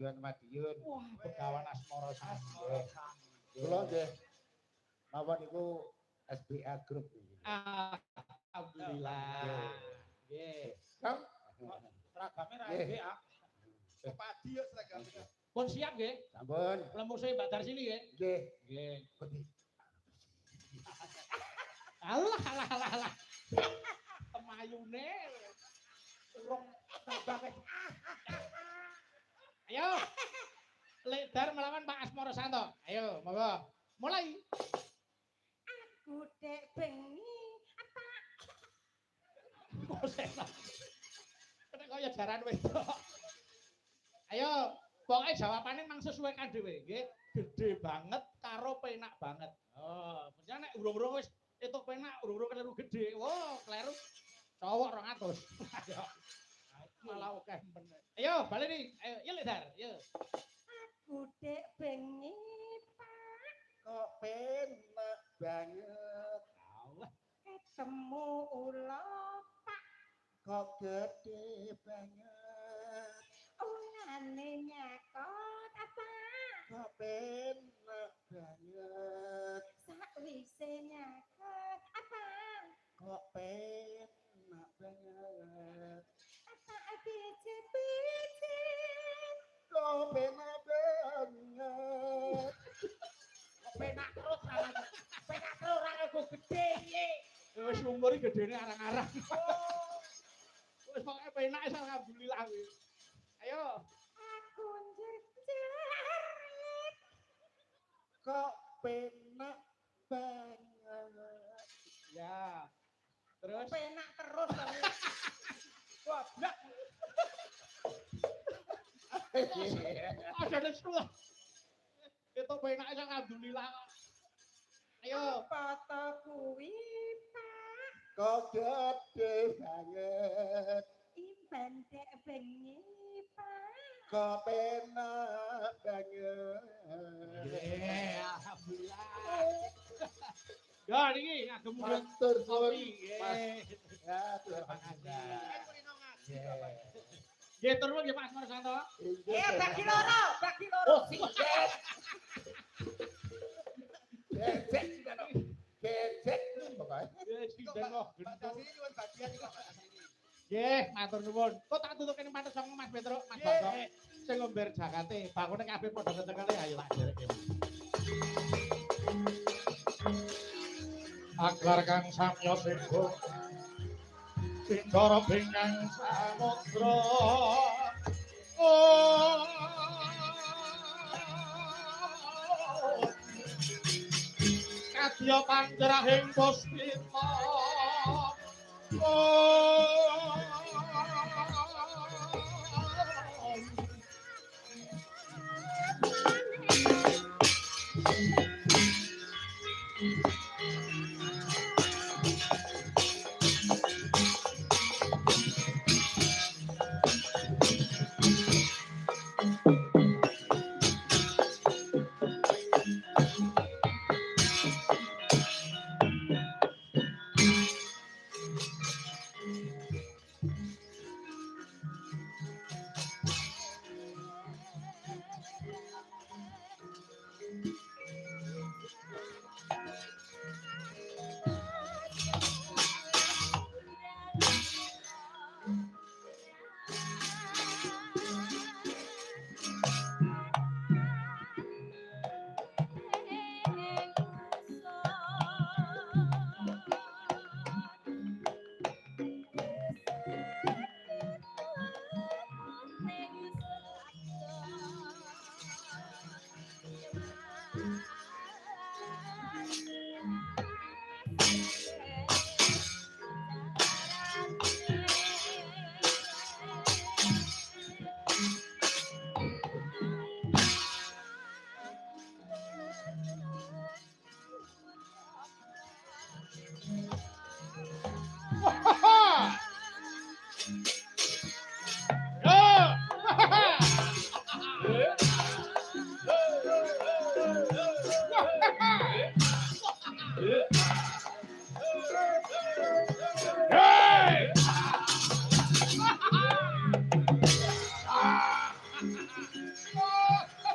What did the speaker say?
Madiun. Wah, Begawan Asmara Sami. Kula nggih mawon niku SBA Group iki. Alhamdulillah. Nggih. Kang Seragame ra Nggih. SBA. Padi yo seragam. Pun siap nggih. Sampun. Lemuse Mbak Darsili nggih. Nggih. Nggih. Budi. Alah. Temayune urung terbang. Ayo. Ledar melawan Pak Asmara Santo. Ayo, monggo. Mulai. Aku dek bengi apa? Nek kaya jaran wedok. Ayo, pokoke jawabane mang sesuai kan dhewe, nggih. Gede banget karo penak banget. Oh, maksudnya nek urung-urung wis etuk penak, urung-urung keliru gede. Wah, keliru. Cowok 200. Ayo. Malah oke bener. Ayo, baleni. Ayo, yuk Ledar, yuk. Aku dek bengi Pak. Kok penak banget. Allah. Ketemu ula Pak. Kok gede banget. Ulane nyakot apa? Kok penak banget. Sakwise nyakot apa? Kok penak banget. Apa biji-biji? Kok penak banget. Kok penak terus arang. Penak terus ora kok gede iki. Wis umur gedene arang-arang. Wis pokoke penak wis alhamdulillah wis. Ayo. Aku njerit. Kok penak banget. Ya. Terus Penak terus. wah, blak. Ada nesu. Itu penak wis alhamdulillah. Ayo. Apa to kuwi Pak? Kok gede banget. Imban dek bengi Pak. Kok penak banget. Alhamdulillah. Ya niki ngagem murid Matur suwun. kopi. Nggih. Ya, terima kasih. Nggih turun nggih Pak Asmara Santo. Bagi loro. Oh, sijet. Gecek gecek pokoknya. Nggih sinden kok gendong. Sini nyuwun bagian iki Pak. Nggih, matur nuwun. Kok tak tutuke pates sama Mas Petruk, Mas Bambang. Sing ngomber jakate, bangune kabeh padha kecekele ayo tak dereke. Agar kang samya singgung Sindara bingang samudra. Oh. Kadya panjerahing puspita. Oh. Yeah.